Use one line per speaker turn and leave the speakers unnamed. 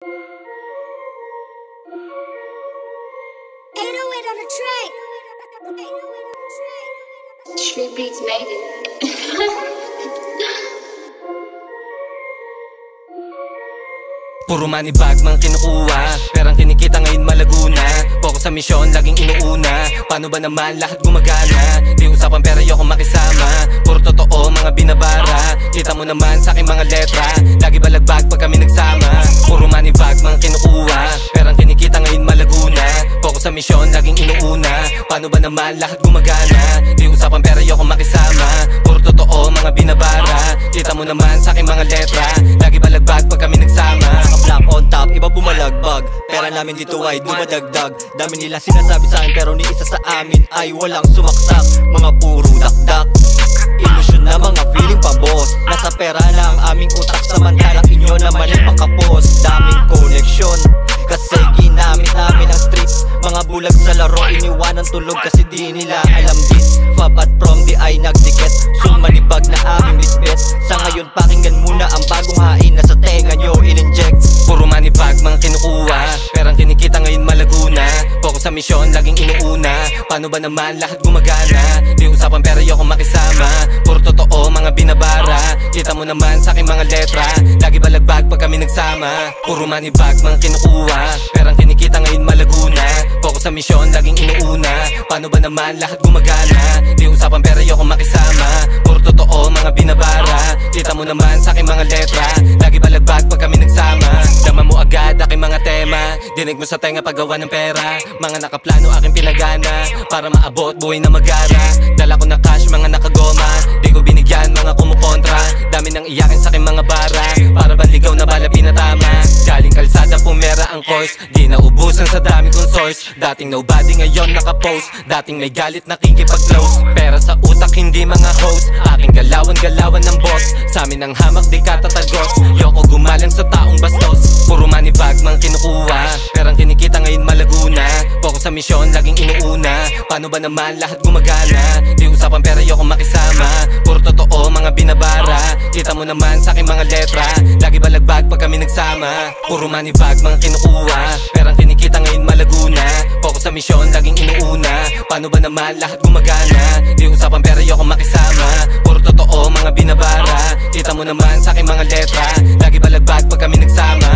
808 on the track.
Street Beats made it.
Puro money bag mang kinukuha, perang kinikita ngayon malago na. Focus sa misyon, laging inuuna. Paano ba naman lahat gumagana? Di usapan pero ayoko makisama. Puro totoo mga binabara. Kita mo naman sa aking mga letra. Lagi balagbag pag kami nagsama. Puro money bag mang kinukuha, perang kinikita ngayon malago na. Focus sa misyon, laging inuuna. Paano ba naman lahat gumagana? Di usapan pero ayoko makisama. Puro totoo mga binabara. Kita mo naman sa aking mga letra. Lagi balagbag pag kami nagsama.
Black on top, iba bumalagbag. Pera namin dito ay dumadagdag. Dami nila sinasabi sa akin pero ni isa sa amin ay walang sumaksak. Mga puro dakdak, ilusyon na mga feeling pa boss. Nasa pera na ang aming utak, samantalang inyo naman ay pakapos. Daming koneksyon kasi ginamit namin ang streets. Mga bulag sa laro, iniwanan tulog kasi di nila alam this. Fab at prom di ay nagdikit, sumalibag na aming bitbit. Sa ngayon pakinggan muna ang bagong hain na sa tenga nyo in-inject.
Puro money bag mga kinukuha, perang kinikita ngayon malago na. Focus sa misyon, laging inuuna. Paano ba naman lahat gumagana? Di usapan pero ayoko makisama. Puro totoo mga binabara. Kita mo naman sa aking mga letra. Lagi balagbag pag kami nagsama. Puro money bag mga kinukuha, perang kinikita ngayon malago na. Focus sa misyon, laging inuuna. Paano ba naman lahat gumagana? Di usapan pero ayoko makisama. Puro totoo mga binabara. Kita mo naman sa aking mga letra. Lagi balagbag pag kami nagsama. Dama mo agad aking mga tema. Dinig mo sa tenga paggawa ng pera. Mga nakaplano aking pinagana para maabot buhay na magara. Dala ko na cash mga nakagoma. Di ko binigyan mga kumukontra. Dami nang iyakin sa aking mga bara. Para banligaw na bala pinatama. Galing kalsada pumera ang course. Di naubusan sa dami kong source. Dating nobody ngayon nakapost. Dating may galit nakikipag-close. Pera sa utak hindi mga host. Aking galawan-galawan ng boss. Sa amin ang hamak di katatagos. Yoko gumalang sa taong bastos. Puro money bag mang kinukuha, perang kinikita ngayon malago na. Focus sa misyon, laging inuuna. Paano ba naman lahat gumagana? Di usapan pero ayoko makisama. Puro totoo mga binabara. Kita mo naman sa aking mga letra. Lagi balagbag pag kami nagsama. Puro money bag mga kinukuha, perang kinikita ngayon malago na. Focus sa misyon, laging inuuna. Paano ba naman lahat gumagana? Di usapan pero ayoko makisama. Puro totoo mga binabara. Kita mo naman sa aking mga letra. Lagi balagbag pag kami nagsama.